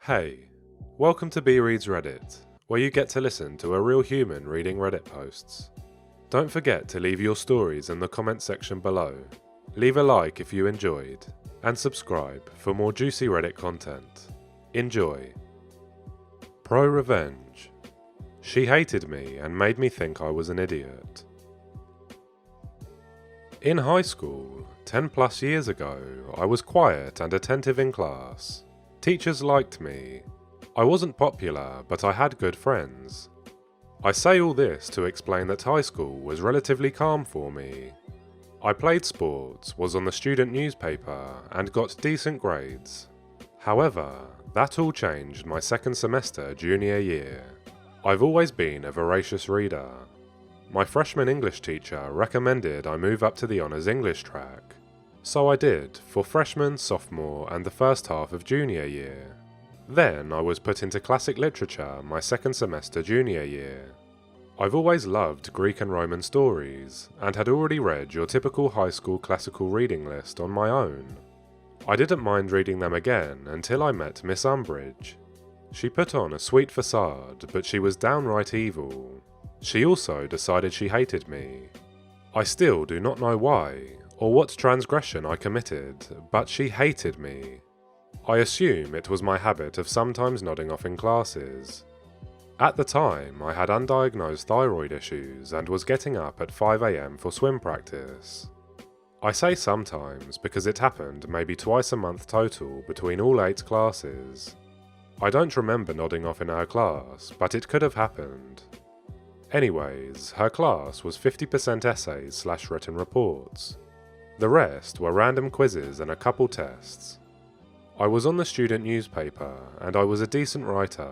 Hey, welcome to beereadsreddit, where you get to listen to a real human reading Reddit posts. Don't forget to leave your stories in the comment section below, leave a like if you enjoyed, and subscribe for more juicy Reddit content. Enjoy. ProRevenge. She hated me and made me think I was an idiot. In high school, 10 plus years ago, I was quiet and attentive in class. Teachers liked me. I wasn't popular, but I had good friends. I say all this to explain that high school was relatively calm for me. I played sports, was on the student newspaper, and got decent grades. However, that all changed my second semester junior year. I've always been a voracious reader. My freshman English teacher recommended I move up to the honours English track. So I did, for freshman, sophomore, and the first half of junior year. Then I was put into classic literature my second semester junior year. I've always loved Greek and Roman stories, and had already read your typical high school classical reading list on my own. I didn't mind reading them again until I met Miss Umbridge. She put on a sweet facade, but she was downright evil. She also decided she hated me. I still do not know why, or what transgression I committed, but she hated me. I assume it was my habit of sometimes nodding off in classes. At the time, I had undiagnosed thyroid issues and was getting up at 5 AM for swim practice. I say sometimes because it happened maybe twice a month total between all 8 classes. I don't remember nodding off in her class, but it could have happened. Anyways, her class was 50% essays/written reports. The rest were random quizzes and a couple tests. I was on the student newspaper, and I was a decent writer.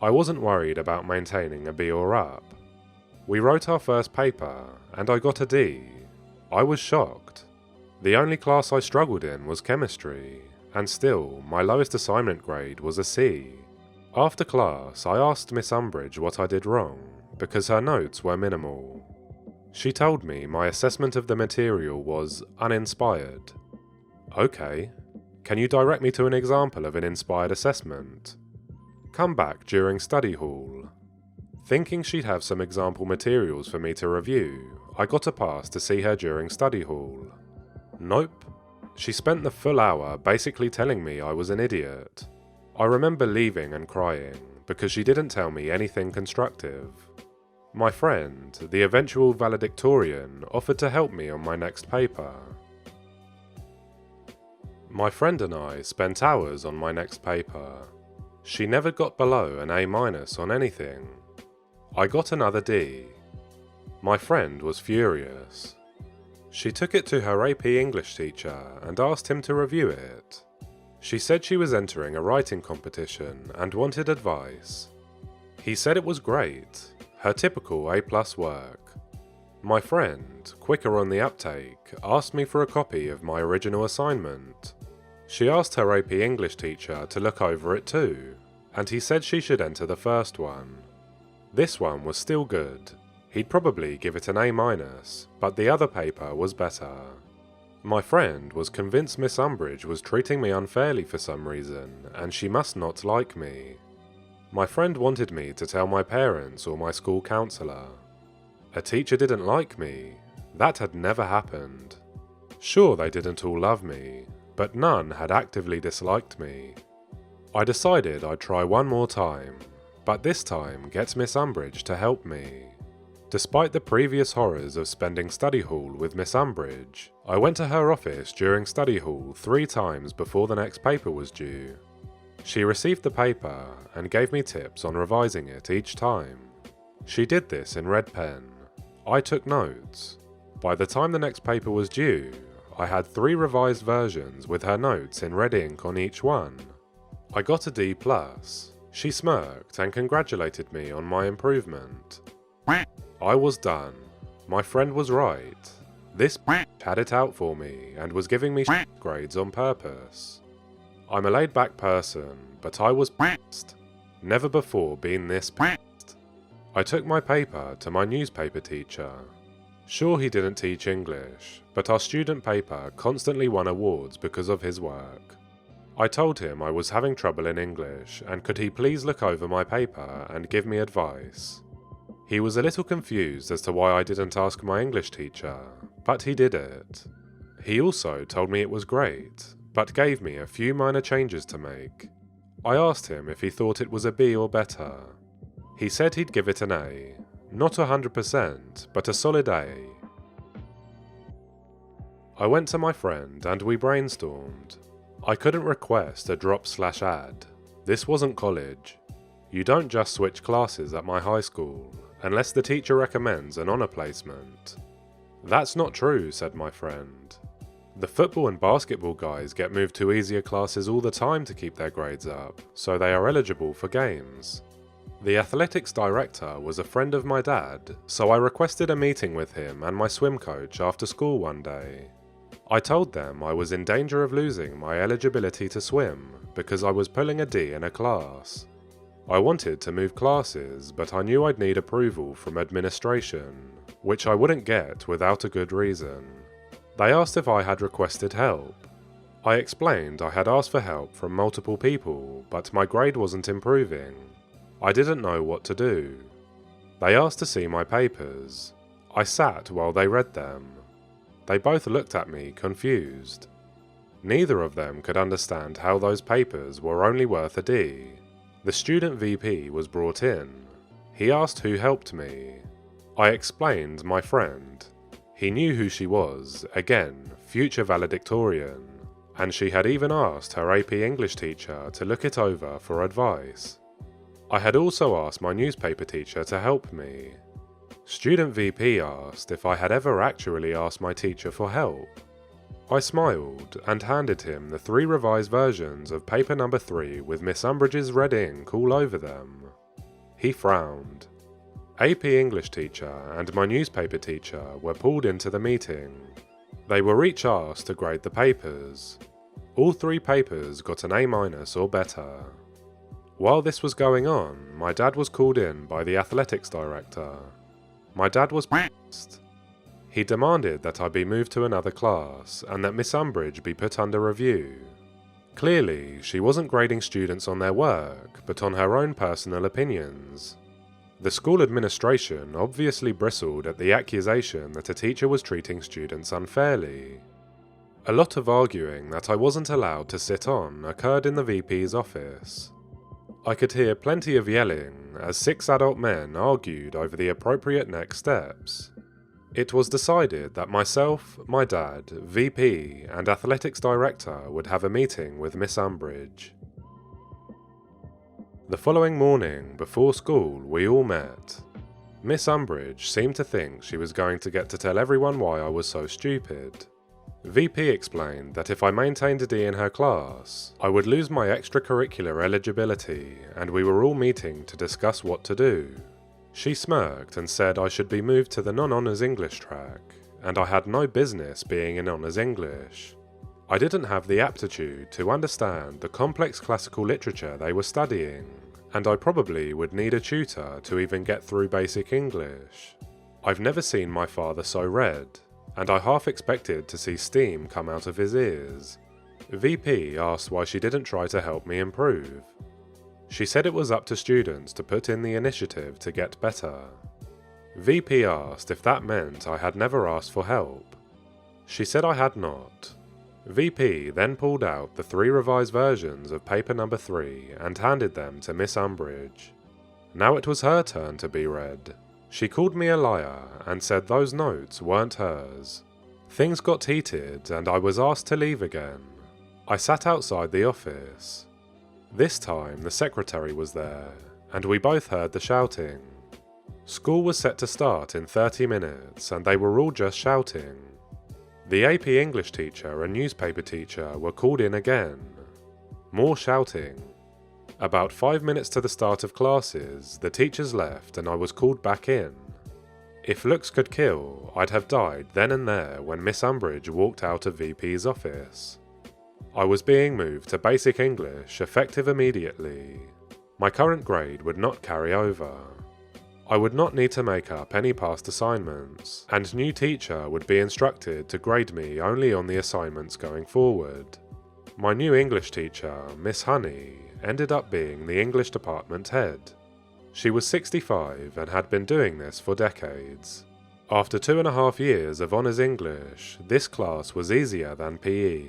I wasn't worried about maintaining a B or up. We wrote our first paper, and I got a D. I was shocked. The only class I struggled in was chemistry, and still, my lowest assignment grade was a C. After class, I asked Miss Umbridge what I did wrong, because her notes were minimal. She told me my assessment of the material was uninspired. Okay, can you direct me to an example of an inspired assessment? Come back during study hall. Thinking she'd have some example materials for me to review, I got a pass to see her during study hall. Nope. She spent the full hour basically telling me I was an idiot. I remember leaving and crying, because she didn't tell me anything constructive. My friend, the eventual valedictorian, offered to help me on my next paper. My friend and I spent hours on my next paper. She never got below an A- on anything. I got another D. My friend was furious. She took it to her AP English teacher and asked him to review it. She said she was entering a writing competition and wanted advice. He said it was great, her typical A+ work. My friend, quicker on the uptake, asked me for a copy of my original assignment. She asked her AP English teacher to look over it too, and he said she should enter the first one. This one was still good. He'd probably give it an A-, but the other paper was better. My friend was convinced Miss Umbridge was treating me unfairly for some reason, and she must not like me. My friend wanted me to tell my parents or my school counsellor. A teacher didn't like me. That had never happened. Sure, they didn't all love me, but none had actively disliked me. I decided I'd try one more time, but this time get Miss Umbridge to help me. Despite the previous horrors of spending study hall with Miss Umbridge, I went to her office during study hall 3 times before the next paper was due. She received the paper and gave me tips on revising it each time. She did this in red pen. I took notes. By the time the next paper was due, I had 3 revised versions with her notes in red ink on each one. I got a D+. She smirked and congratulated me on my improvement. I was done. My friend was right. This had it out for me and was giving me grades on purpose. I'm a laid-back person, but I was pissed. Never before been this pissed. I took my paper to my newspaper teacher. Sure, he didn't teach English, but our student paper constantly won awards because of his work. I told him I was having trouble in English and could he please look over my paper and give me advice. He was a little confused as to why I didn't ask my English teacher, but he did it. He also told me it was great, but gave me a few minor changes to make. I asked him if he thought it was a B or better. He said he'd give it an A, not 100%, but a solid A. I went to my friend and we brainstormed. I couldn't request a drop/add. This wasn't college. You don't just switch classes at my high school, unless the teacher recommends an honour placement. That's not true, said my friend. The football and basketball guys get moved to easier classes all the time to keep their grades up, so they are eligible for games. The athletics director was a friend of my dad, so I requested a meeting with him and my swim coach after school one day. I told them I was in danger of losing my eligibility to swim because I was pulling a D in a class. I wanted to move classes, but I knew I'd need approval from administration, which I wouldn't get without a good reason. They asked if I had requested help. I explained I had asked for help from multiple people, but my grade wasn't improving. I didn't know what to do. They asked to see my papers. I sat while they read them. They both looked at me confused. Neither of them could understand how those papers were only worth a D. The student VP was brought in. He asked who helped me. I explained my friend. He knew who she was, again, future valedictorian, and she had even asked her AP English teacher to look it over for advice. I had also asked my newspaper teacher to help me. Student VP asked if I had ever actually asked my teacher for help. I smiled and handed him the 3 revised versions of paper number 3 with Miss Umbridge's red ink all over them. He frowned. AP English teacher and my newspaper teacher were pulled into the meeting. They were each asked to grade the papers. All 3 papers got an A- or better. While this was going on, my dad was called in by the athletics director. My dad was pissed. He demanded that I be moved to another class and that Miss Umbridge be put under review. Clearly, she wasn't grading students on their work, but on her own personal opinions. The school administration obviously bristled at the accusation that a teacher was treating students unfairly. A lot of arguing that I wasn't allowed to sit on occurred in the VP's office. I could hear plenty of yelling as 6 adult men argued over the appropriate next steps. It was decided that myself, my dad, VP, and athletics director would have a meeting with Miss Umbridge. The following morning, before school, we all met. Miss Umbridge seemed to think she was going to get to tell everyone why I was so stupid. VP explained that if I maintained a D in her class, I would lose my extracurricular eligibility, and we were all meeting to discuss what to do. She smirked and said I should be moved to the non-honours English track, and I had no business being in honours English. I didn't have the aptitude to understand the complex classical literature they were studying, and I probably would need a tutor to even get through basic English. I've never seen my father so red, and I half expected to see steam come out of his ears. VP asked why she didn't try to help me improve. She said it was up to students to put in the initiative to get better. VP asked if that meant I had never asked for help. She said I had not. VP then pulled out the 3 revised versions of paper number 3 and handed them to Miss Umbridge. Now it was her turn to be read. She called me a liar and said those notes weren't hers. Things got heated and I was asked to leave again. I sat outside the office. This time the secretary was there, and we both heard the shouting. School was set to start in 30 minutes and they were all just shouting. The AP English teacher and newspaper teacher were called in again. More shouting. About 5 minutes to the start of classes, the teachers left and I was called back in. If looks could kill, I'd have died then and there when Miss Umbridge walked out of VP's office. I was being moved to basic English, effective immediately. My current grade would not carry over. I would not need to make up any past assignments, and new teacher would be instructed to grade me only on the assignments going forward. My new English teacher, Miss Honey, ended up being the English department head. She was 65 and had been doing this for decades. After 2.5 years of honours English, this class was easier than PE.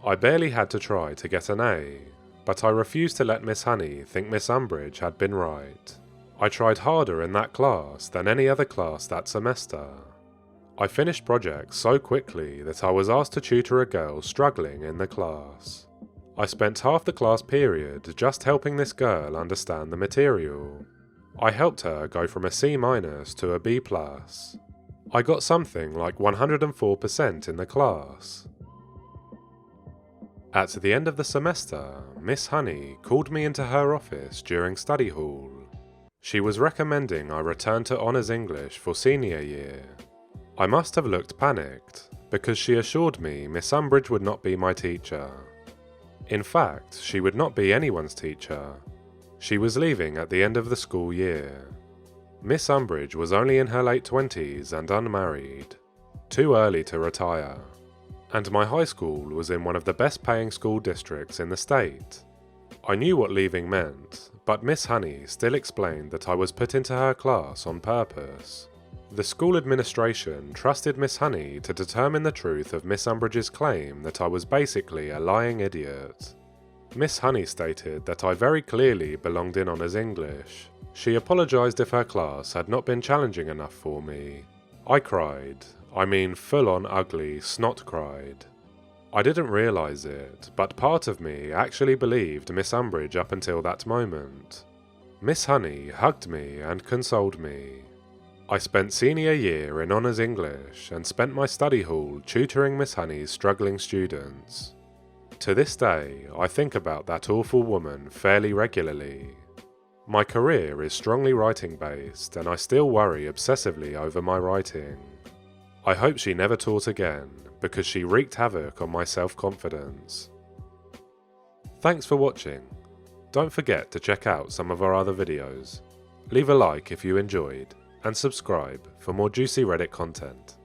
I barely had to try to get an A, but I refused to let Miss Honey think Miss Umbridge had been right. I tried harder in that class than any other class that semester. I finished projects so quickly that I was asked to tutor a girl struggling in the class. I spent half the class period just helping this girl understand the material. I helped her go from a C- to a B+. I got something like 104% in the class. At the end of the semester, Miss Honey called me into her office during study hall. She was recommending I return to Honours English for senior year. I must have looked panicked, because she assured me Miss Umbridge would not be my teacher. In fact, she would not be anyone's teacher. She was leaving at the end of the school year. Miss Umbridge was only in her late 20s and unmarried, too early to retire. And my high school was in one of the best paying school districts in the state. I knew what leaving meant, but Miss Honey still explained that I was put into her class on purpose. The school administration trusted Miss Honey to determine the truth of Miss Umbridge's claim that I was basically a lying idiot. Miss Honey stated that I very clearly belonged in Honours English. She apologised if her class had not been challenging enough for me. I cried. I mean full-on ugly snot cried. I didn't realise it, but part of me actually believed Miss Umbridge up until that moment. Miss Honey hugged me and consoled me. I spent senior year in Honours English and spent my study hall tutoring Miss Honey's struggling students. To this day, I think about that awful woman fairly regularly. My career is strongly writing based and I still worry obsessively over my writing. I hope she never taught again, because she wreaked havoc on my self-confidence. Thanks for watching. Don't forget to check out some of our other videos. Leave a like if you enjoyed, and subscribe for more juicy Reddit content.